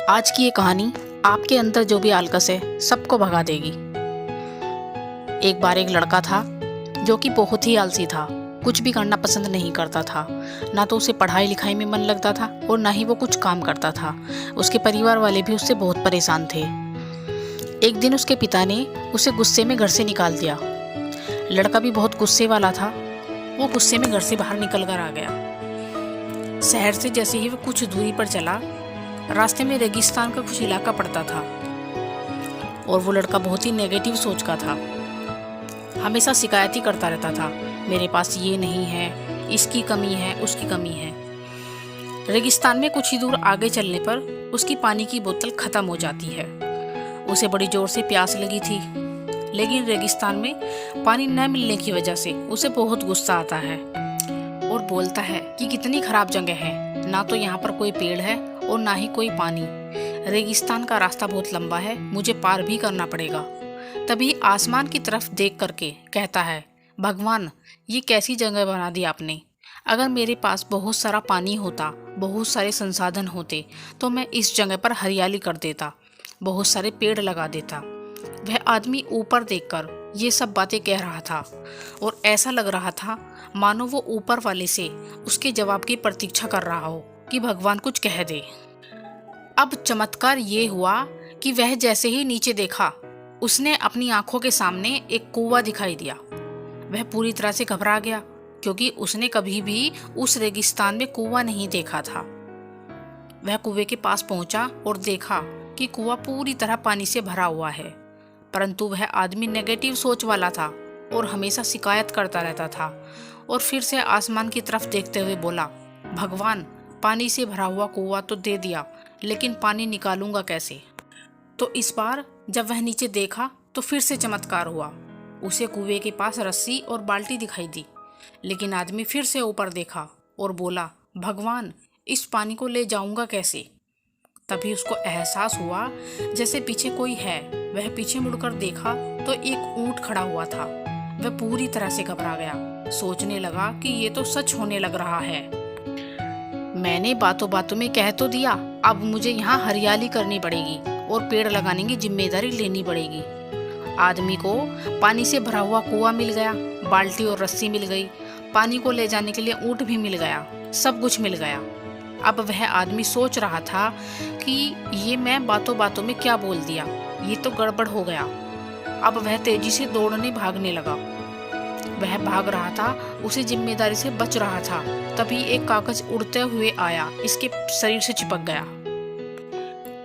आज की ये कहानी आपके अंदर जो भी आलकस है सबको भगा देगी। एक बार एक लड़का था जो कि बहुत ही आलसी था, कुछ भी करना पसंद नहीं करता था। ना तो उसे पढ़ाई लिखाई में मन लगता था और ना ही वो कुछ काम करता था। उसके परिवार वाले भी उससे बहुत परेशान थे। एक दिन उसके पिता ने उसे गुस्से में घर से निकाल दिया। लड़का भी बहुत गुस्से वाला था। वो गुस्से में घर से बाहर निकल कर आ गया। शहर से जैसे ही वो कुछ दूरी पर चला, रास्ते में रेगिस्तान का कुछ इलाका पड़ता था और वो लड़का बहुत ही नेगेटिव सोच का था। हमेशा शिकायत ही करता रहता था, मेरे पास ये नहीं है, इसकी कमी है, उसकी कमी है। रेगिस्तान में कुछ ही दूर आगे चलने पर उसकी पानी की बोतल खत्म हो जाती है। उसे बड़ी जोर से प्यास लगी थी, लेकिन रेगिस्तान में पानी न मिलने की वजह से उसे बहुत गुस्सा आता है और बोलता है कि कितनी खराब जगह है, ना तो यहाँ पर कोई पेड़ है और ना ही कोई पानी। रेगिस्तान का रास्ता बहुत लंबा है, मुझे पार भी करना पड़ेगा। तभी आसमान की तरफ देख करके कहता है, भगवान ये कैसी जगह बना दी आपने। अगर मेरे पास बहुत सारा पानी होता, बहुत सारे संसाधन होते तो मैं इस जगह पर हरियाली कर देता, बहुत सारे पेड़ लगा देता। वह आदमी ऊपर देखकर ये सब बातें कह रहा था और ऐसा लग रहा था मानो वो ऊपर वाले से उसके जवाब की प्रतीक्षा कर रहा हो कि भगवान कुछ कह दे। अब चमत्कार ये हुआ कि वह जैसे ही नीचे देखा, उसने अपनी आंखों के सामने एक कुआं दिखाई दिया। वह पूरी तरह से घबरा गया, क्योंकि उसने कभी भी उस रेगिस्तान में कुआं नहीं देखा था। वह कुएं के पास पहुंचा और देखा कि कुआं पूरी तरह पानी से भरा हुआ है, परंतु वह आदमी नेगेटिव सोच वाला था और हमेशा शिकायत करता रहता था। और फिर से आसमान की तरफ देखते हुए बोला, भगवान पानी से भरा हुआ कुआं तो दे दिया, लेकिन पानी निकालूंगा कैसे। तो इस बार जब वह नीचे देखा तो फिर से चमत्कार हुआ। उसे कुएं के पास रस्सी और बाल्टी दिखाई दी, लेकिन आदमी फिर से ऊपर देखा और बोला, भगवान इस पानी को ले जाऊंगा कैसे। तभी उसको एहसास हुआ जैसे पीछे कोई है। वह पीछे मुड़कर देखा तो एक ऊंट खड़ा हुआ था। वह पूरी तरह से घबरा गया, सोचने लगा कि ये तो सच होने लग रहा है। मैंने बातों बातों में कह तो दिया, अब मुझे यहाँ हरियाली करनी पड़ेगी और पेड़ लगाने की जिम्मेदारी लेनी पड़ेगी। आदमी को पानी से भरा हुआ कुआं मिल गया, बाल्टी और रस्सी मिल गई, पानी को ले जाने के लिए ऊंट भी मिल गया, सब कुछ मिल गया। अब वह आदमी सोच रहा था कि ये मैं बातों बातों में क्या बोल दिया, ये तो गड़बड़ हो गया। अब वह तेजी से दौड़ने भागने लगा। वह भाग रहा था, उसे जिम्मेदारी से बच रहा था। तभी एक कागज उड़ते हुए आया, इसके शरीर से चिपक गया।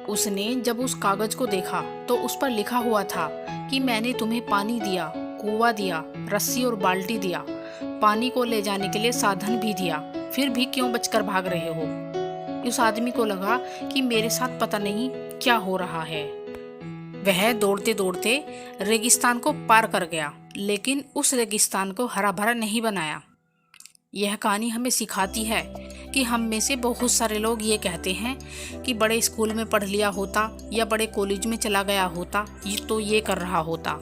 उसने जब उस कागज को देखा तो उस पर लिखा हुआ था कि मैंने तुम्हें पानी दिया, कुआं दिया, रस्सी और बाल्टी दिया, पानी को ले जाने के लिए साधन भी दिया, फिर भी क्यों बचकर भाग रहे हो। उस आदमी को लगा कि मेरे साथ पता नहीं क्या हो रहा है। वह दौड़ते दौड़ते रेगिस्तान को पार कर गया, लेकिन उस रेगिस्तान को हरा भरा नहीं बनाया। यह कहानी हमें सिखाती है कि हम में से बहुत सारे लोग ये कहते हैं कि बड़े स्कूल में पढ़ लिया होता या बड़े कॉलेज में चला गया होता ये तो ये कर रहा होता,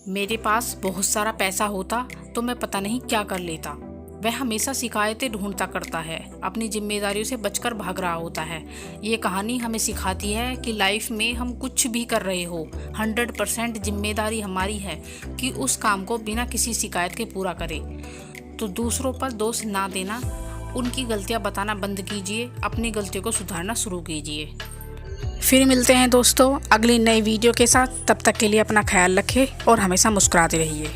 मेरे पास बहुत सारा पैसा होता तो मैं पता नहीं क्या कर लेता। वह हमेशा शिकायतें ढूंढता करता है, अपनी जिम्मेदारियों से बचकर भाग रहा होता है। ये कहानी हमें सिखाती है कि लाइफ में हम कुछ भी कर रहे हो, 100% जिम्मेदारी हमारी है कि उस काम को बिना किसी शिकायत के पूरा करें। तो दूसरों पर दोष ना देना, उनकी गलतियां बताना बंद कीजिए, अपनी गलतियों को सुधारना शुरू कीजिए। फिर मिलते हैं दोस्तों अगली नई वीडियो के साथ। तब तक के लिए अपना ख्याल रखें और हमेशा मुस्कुराते रहिए।